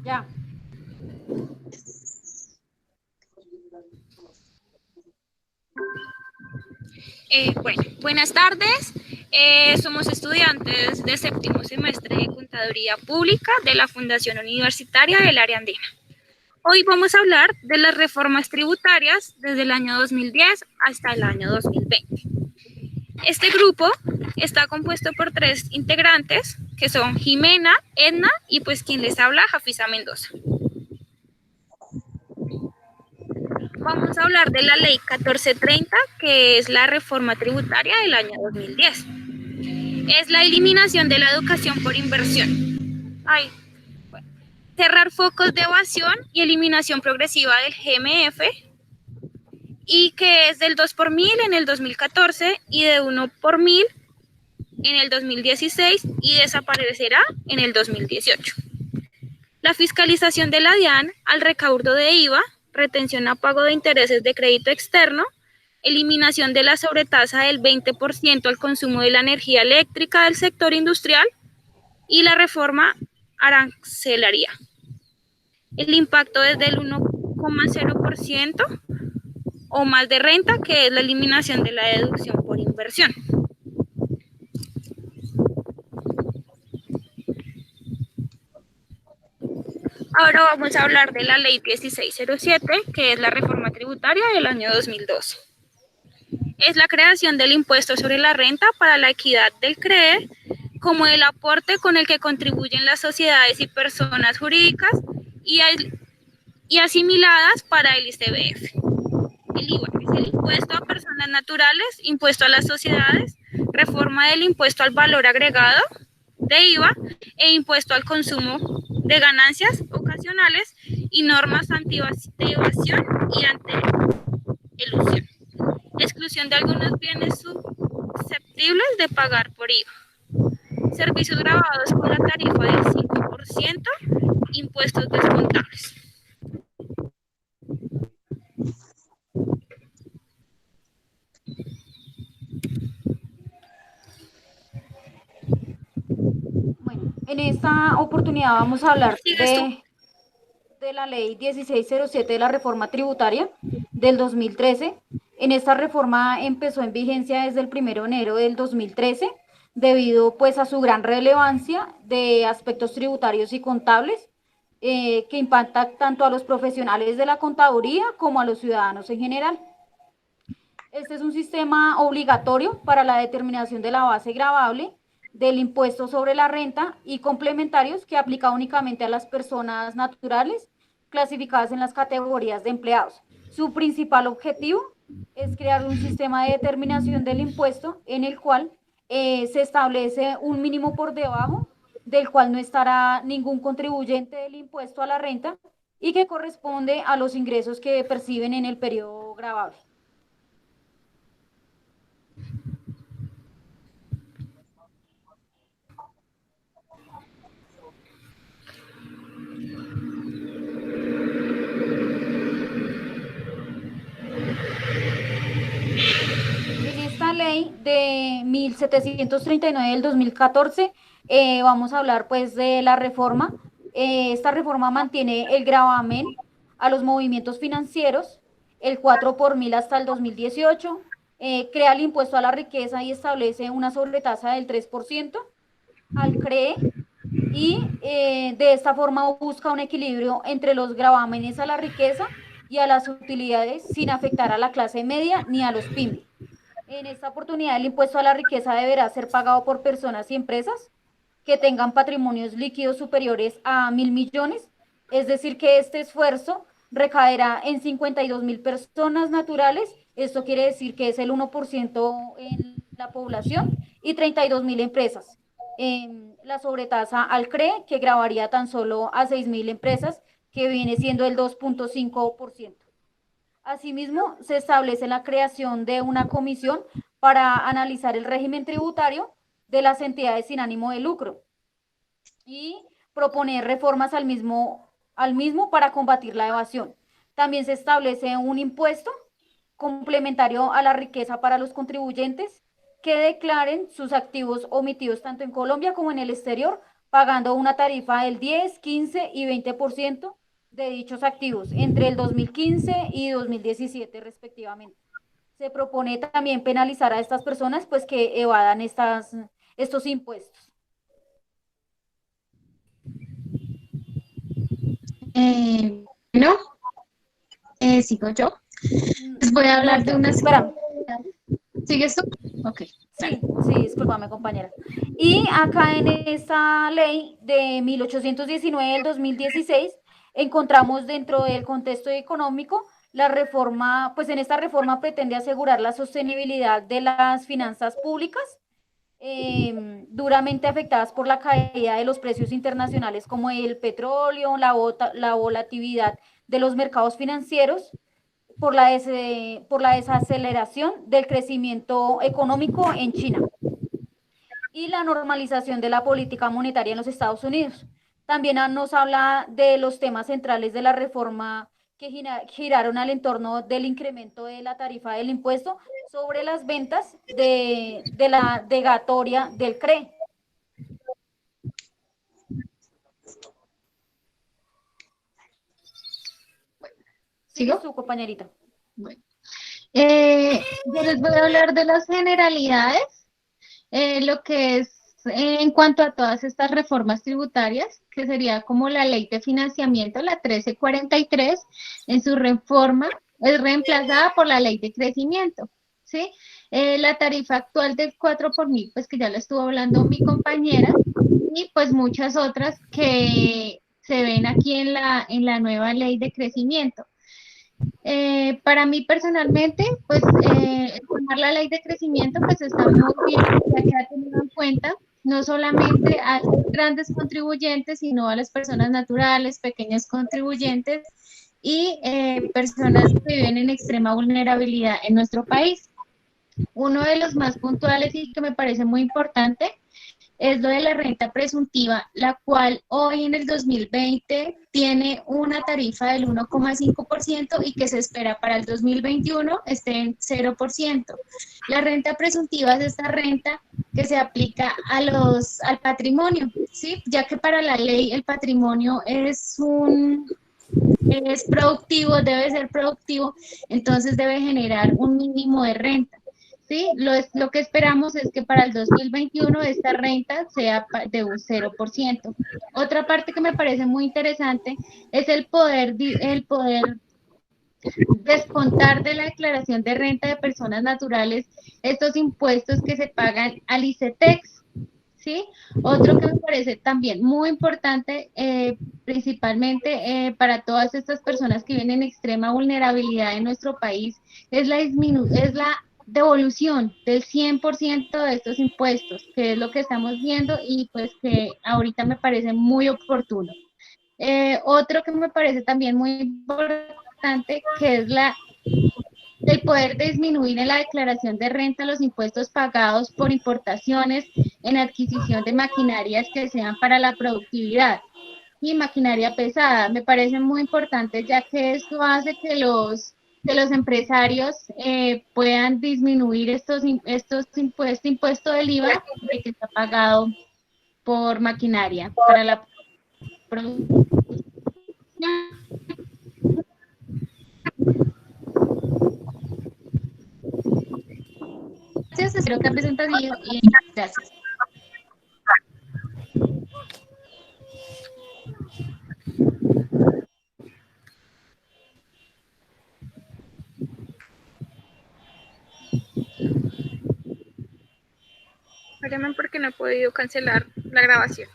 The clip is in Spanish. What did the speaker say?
Ya. Buenas tardes. Somos estudiantes de séptimo semestre de Contaduría Pública de la Fundación Universitaria del Área Andina. Hoy vamos a hablar de las reformas tributarias desde el año 2010 hasta el año 2020. Este grupo está compuesto por 3 integrantes, que son Jimena, Edna y pues quien les habla, Jafisa Mendoza. Vamos a hablar de la ley 1430, que es la reforma tributaria del año 2010. Es la eliminación de la educación por inversión. Ay, bueno. Cerrar focos de evasión y eliminación progresiva del GMF, y que es del 2 por mil en el 2014 y de 1 por mil en el 2016 y desaparecerá en el 2018. La fiscalización de la DIAN al recaudo de IVA, retención a pago de intereses de crédito externo, eliminación de la sobretasa del 20% al consumo de la energía eléctrica del sector industrial y la reforma arancelaria. El impacto es del 1,0% o más de renta, que es la eliminación de la deducción por inversión. Ahora vamos a hablar de la ley 1607, que es la reforma tributaria del año 2012. Es la creación del impuesto sobre la renta para la equidad del CREE como el aporte con el que contribuyen las sociedades y personas jurídicas y asimiladas para el ICBF. El IVA es el impuesto a personas naturales, impuesto a las sociedades, reforma del impuesto al valor agregado de IVA e impuesto al consumo de ganancias ocasionales y normas anti-evasión y anti-elusión. Exclusión de algunos bienes susceptibles de pagar por IVA. Servicios grabados con la tarifa del 5%, impuestos descontables. Bueno, en esta oportunidad vamos a hablar ¿Sigues tú? de la ley 1607 de la reforma tributaria del 2013. En esta reforma empezó en vigencia desde el 1 de enero del 2013 debido pues a su gran relevancia de aspectos tributarios y contables que impactan tanto a los profesionales de la contaduría como a los ciudadanos en general. Este es un sistema obligatorio para la determinación de la base gravable del impuesto sobre la renta y complementarios que aplica únicamente a las personas naturales clasificadas en las categorías de empleados. Su principal objetivo es crear un sistema de determinación del impuesto en el cual se establece un mínimo por debajo del cual no estará ningún contribuyente del impuesto a la renta y que corresponde a los ingresos que perciben en el periodo gravable. En esta ley de 1739 del 2014 vamos a hablar pues de la reforma. Esta reforma mantiene el gravamen a los movimientos financieros, el 4 por mil hasta el 2018, crea el impuesto a la riqueza y establece una sobretasa del 3% al CREE y de esta forma busca un equilibrio entre los gravámenes a la riqueza y a las utilidades sin afectar a la clase media ni a los pymes. En esta oportunidad, el impuesto a la riqueza deberá ser pagado por personas y empresas que tengan patrimonios líquidos superiores a 1.000 millones, es decir, que este esfuerzo recaerá en 52.000 personas naturales, esto quiere decir que es el 1% en la población, y 32.000 empresas. La sobretasa al CRE, que grabaría tan solo a 6.000 empresas, que viene siendo el 2,5%. Asimismo, se establece la creación de una comisión para analizar el régimen tributario de las entidades sin ánimo de lucro y proponer reformas al mismo para combatir la evasión. También se establece un impuesto complementario a la riqueza para los contribuyentes que declaren sus activos omitidos tanto en Colombia como en el exterior pagando una tarifa del 10, 15 y 20% de dichos activos entre el 2015 y 2017 respectivamente. Se propone también penalizar a estas personas pues que evadan estos impuestos. Bueno, sigo yo. Les voy a No, hablar de unas... espera. ¿Sigues tú? Ok. Sí, sí, discúlpame, compañera. Y acá en esta ley de 1819 del 2016 encontramos dentro del contexto económico la reforma, pues en esta reforma pretende asegurar la sostenibilidad de las finanzas públicas, duramente afectadas por la caída de los precios internacionales como el petróleo, la volatilidad de los mercados financieros, por la desaceleración del crecimiento económico en China y la normalización de la política monetaria en los Estados Unidos. También nos habla de los temas centrales de la reforma que giraron al entorno del incremento de la tarifa del impuesto sobre las ventas de la degatoria del CRE. Sigue ¿Sigo? su compañerita. Bueno. Yo les voy a hablar de las generalidades, lo que es en cuanto a todas estas reformas tributarias, que sería como la ley de financiamiento, la 1343, en su reforma es reemplazada por la ley de crecimiento, ¿sí? La tarifa actual del 4 por mil, pues que ya la estuvo hablando mi compañera, y pues muchas otras que se ven aquí en la nueva ley de crecimiento. Para mí personalmente, pues tomar la ley de crecimiento pues está muy bien, ya que ha tenido en cuenta no solamente a los grandes contribuyentes, sino a las personas naturales, pequeños contribuyentes y personas que viven en extrema vulnerabilidad en nuestro país. Uno de los más puntuales y que me parece muy importante es lo de la renta presuntiva, la cual hoy en el 2020 tiene una tarifa del 1,5% y que se espera para el 2021 esté en 0%. La renta presuntiva es esta renta que se aplica al patrimonio, ¿sí? Ya que para la ley el patrimonio es productivo, debe ser productivo, entonces debe generar un mínimo de renta. ¿Sí? Lo que esperamos es que para el 2021 esta renta sea de un 0%. Otra parte que me parece muy interesante es el poder descontar de la declaración de renta de personas naturales estos impuestos que se pagan al ICETEX. ¿Sí? Otro que me parece también muy importante, principalmente para todas estas personas que viven en extrema vulnerabilidad en nuestro país, es la devolución del 100% de estos impuestos, que es lo que estamos viendo y pues que ahorita me parece muy oportuno. Otro que me parece también muy importante, que es el poder disminuir en la declaración de renta los impuestos pagados por importaciones en adquisición de maquinarias que sean para la productividad y maquinaria pesada. Me parece muy importante ya que esto hace que los empresarios puedan disminuir impuesto del IVA que está pagado por maquinaria para la producción. Gracias, espero que ha presentado y gracias. Espérame porque no he podido cancelar la grabación.